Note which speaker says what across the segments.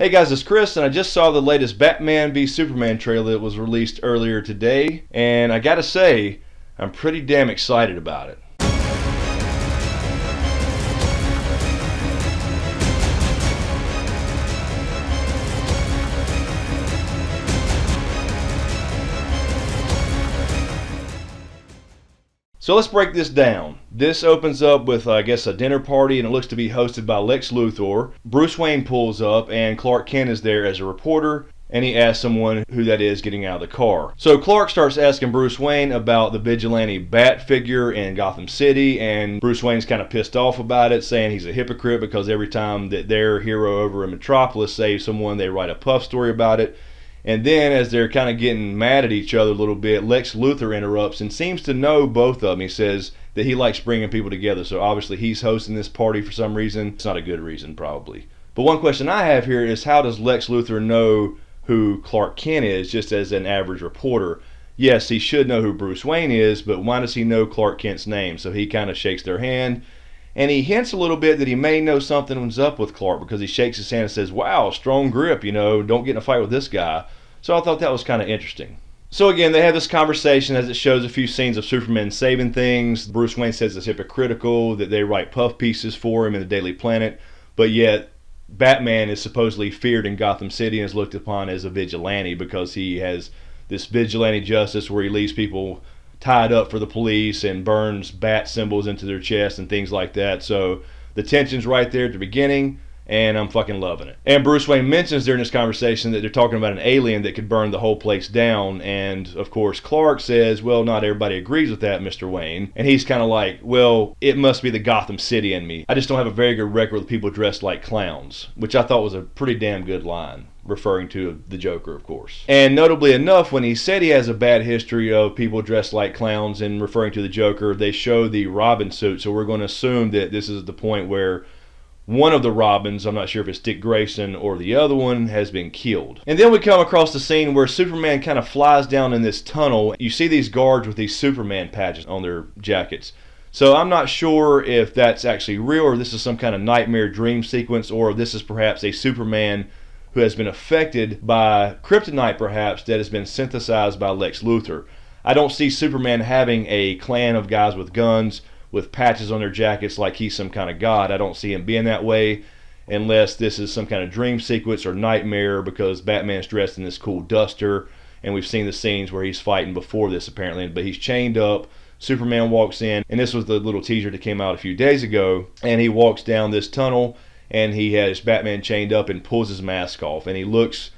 Speaker 1: Hey guys, it's Chris, and I just saw the latest Batman v Superman trailer that was released earlier today, and I gotta say, I'm pretty damn excited about it. So let's break this down. This opens up with, I guess, a dinner party, and it looks to be hosted by Lex Luthor. Bruce Wayne pulls up, and Clark Kent is there as a reporter, and he asks someone who that is getting out of the car. So Clark starts asking Bruce Wayne about the vigilante Bat figure in Gotham City, and Bruce Wayne's kind of pissed off about it, saying he's a hypocrite because every time that their hero over in Metropolis saves someone, they write a puff story about it. And then, as they're kind of getting mad at each other a little bit, Lex Luthor interrupts and seems to know both of them. He says that he likes bringing people together, so obviously he's hosting this party for some reason. It's not a good reason, probably. But one question I have here is, how does Lex Luthor know who Clark Kent is, just as an average reporter? Yes, he should know who Bruce Wayne is, but why does he know Clark Kent's name? So he kind of shakes their hand, and he hints a little bit that he may know something's up with Clark, because he shakes his hand and says, wow, strong grip, don't get in a fight with this guy. So I thought that was kind of interesting. So again, they have this conversation as it shows a few scenes of Superman saving things. Bruce Wayne says it's hypocritical that they write puff pieces for him in the Daily Planet, but yet Batman is supposedly feared in Gotham City and is looked upon as a vigilante because he has this vigilante justice where he leaves people tied up for the police and burns bat symbols into their chest and things like that. So the tension's right there at the beginning, and I'm fucking loving it. And Bruce Wayne mentions during this conversation that they're talking about an alien that could burn the whole place down, and of course Clark says, well, not everybody agrees with that, Mr. Wayne. And he's kind of like, well, it must be the Gotham City in me. I just don't have a very good record with people dressed like clowns, which I thought was a pretty damn good line, referring to the Joker, of course. And notably enough, when he said he has a bad history of people dressed like clowns and referring to the Joker, they show the Robin suit, so we're going to assume that this is the point where one of the Robins, I'm not sure if it's Dick Grayson or the other one, has been killed. And then we come across the scene where Superman kind of flies down in this tunnel. You see these guards with these Superman patches on their jackets. So I'm not sure if that's actually real, or this is some kind of nightmare dream sequence, or this is perhaps a Superman who has been affected by kryptonite, perhaps, that has been synthesized by Lex Luthor. I don't see Superman having a clan of guys with guns with patches on their jackets like he's some kind of god. I don't see him being that way unless this is some kind of dream sequence or nightmare, because Batman's dressed in this cool duster, and we've seen the scenes where he's fighting before this apparently, but he's chained up. Superman walks in, and this was the little teaser that came out a few days ago, and he walks down this tunnel, and he has Batman chained up and pulls his mask off, and he looks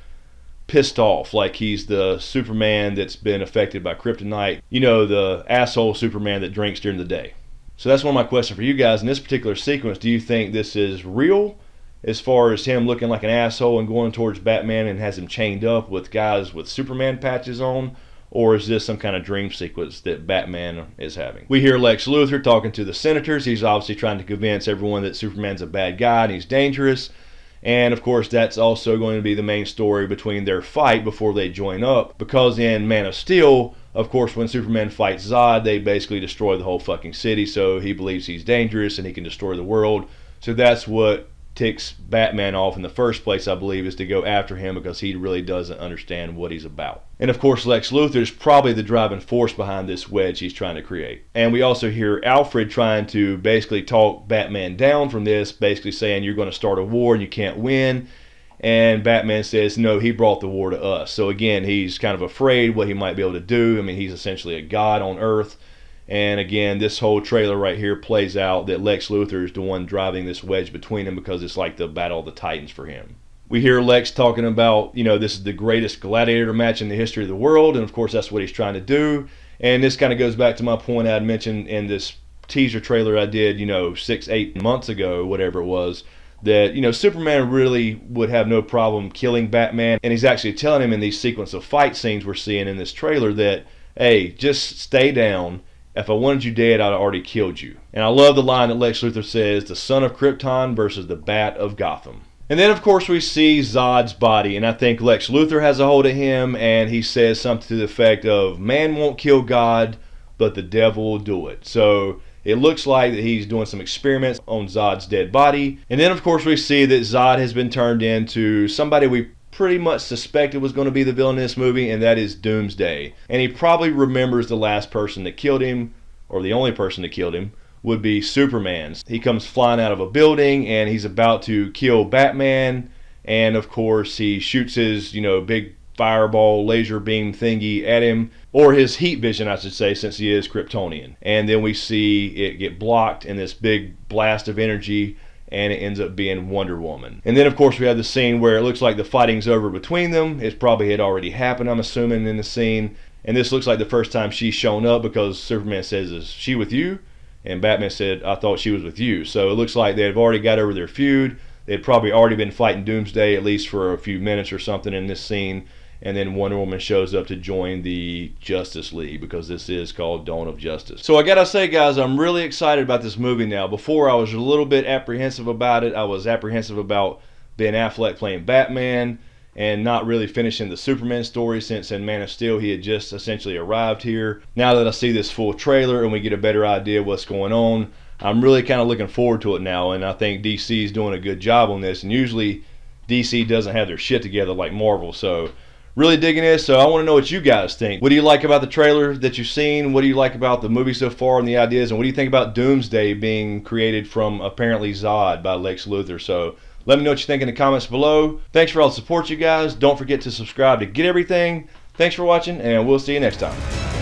Speaker 1: pissed off, like he's the Superman that's been affected by kryptonite, the asshole Superman that drinks during the day. So that's one of my questions for you guys. In this particular sequence, do you think this is real, as far as him looking like an asshole and going towards Batman and has him chained up with guys with Superman patches on? Or is this some kind of dream sequence that Batman is having? We hear Lex Luthor talking to the senators. He's obviously trying to convince everyone that Superman's a bad guy and he's dangerous. And of course, that's also going to be the main story between their fight before they join up. Because in Man of Steel, of course, when Superman fights Zod, they basically destroy the whole fucking city. So he believes he's dangerous and he can destroy the world. So that's what ticks Batman off in the first place, I believe, is to go after him because he really doesn't understand what he's about. And of course, Lex Luthor is probably the driving force behind this wedge he's trying to create. And we also hear Alfred trying to basically talk Batman down from this, basically saying you're going to start a war and you can't win. And Batman says, no, he brought the war to us. So again, he's kind of afraid what he might be able to do. I mean, he's essentially a god on Earth. And again, this whole trailer right here plays out that Lex Luthor is the one driving this wedge between them, because it's like the battle of the Titans for him. We hear Lex talking about, this is the greatest gladiator match in the history of the world, and of course that's what he's trying to do. And this kind of goes back to my point I had mentioned in this teaser trailer I did, 6-8 months ago, whatever it was, that, Superman really would have no problem killing Batman. And he's actually telling him in these sequence of fight scenes we're seeing in this trailer that, hey, just stay down. If I wanted you dead, I'd already killed you. And I love the line that Lex Luthor says, the son of Krypton versus the bat of Gotham. And then, of course, we see Zod's body, and I think Lex Luthor has a hold of him, and he says something to the effect of, man won't kill God, but the devil will do it. So It looks like that he's doing some experiments on Zod's dead body. And then of course we see that Zod has been turned into somebody we pretty much suspected was going to be the villain in this movie, and that is Doomsday. And he probably remembers the last person that killed him, or the only person that killed him, would be Superman. He comes flying out of a building and he's about to kill Batman, and of course he shoots his, big fireball laser beam thingy at him, or his heat vision I should say, since he is Kryptonian. And then we see it get blocked in this big blast of energy, and it ends up being Wonder Woman. And then of course we have the scene where it looks like the fighting's over between them. It probably had already happened, I'm assuming, in the scene. And this looks like the first time she's shown up, because Superman says, "Is she with you?" And Batman said, "I thought she was with you." So it looks like they've already got over their feud. They'd probably already been fighting Doomsday, at least for a few minutes or something in this scene. And then Wonder Woman shows up to join the Justice League, because this is called Dawn of Justice. So I gotta say, guys, I'm really excited about this movie now. Before, I was a little bit apprehensive about it. I was apprehensive about Ben Affleck playing Batman and not really finishing the Superman story, since in Man of Steel he had just essentially arrived here. Now that I see this full trailer and we get a better idea of what's going on, I'm really kind of looking forward to it now, and I think DC is doing a good job on this. And usually DC doesn't have their shit together like Marvel, so really digging this. So I want to know what you guys think. What do you like about the trailer that you've seen? What do you like about the movie so far and the ideas? And what do you think about Doomsday being created from apparently Zod by Lex Luthor? So let me know what you think in the comments below. Thanks for all the support, you guys. Don't forget to subscribe to get everything. Thanks for watching, and we'll see you next time.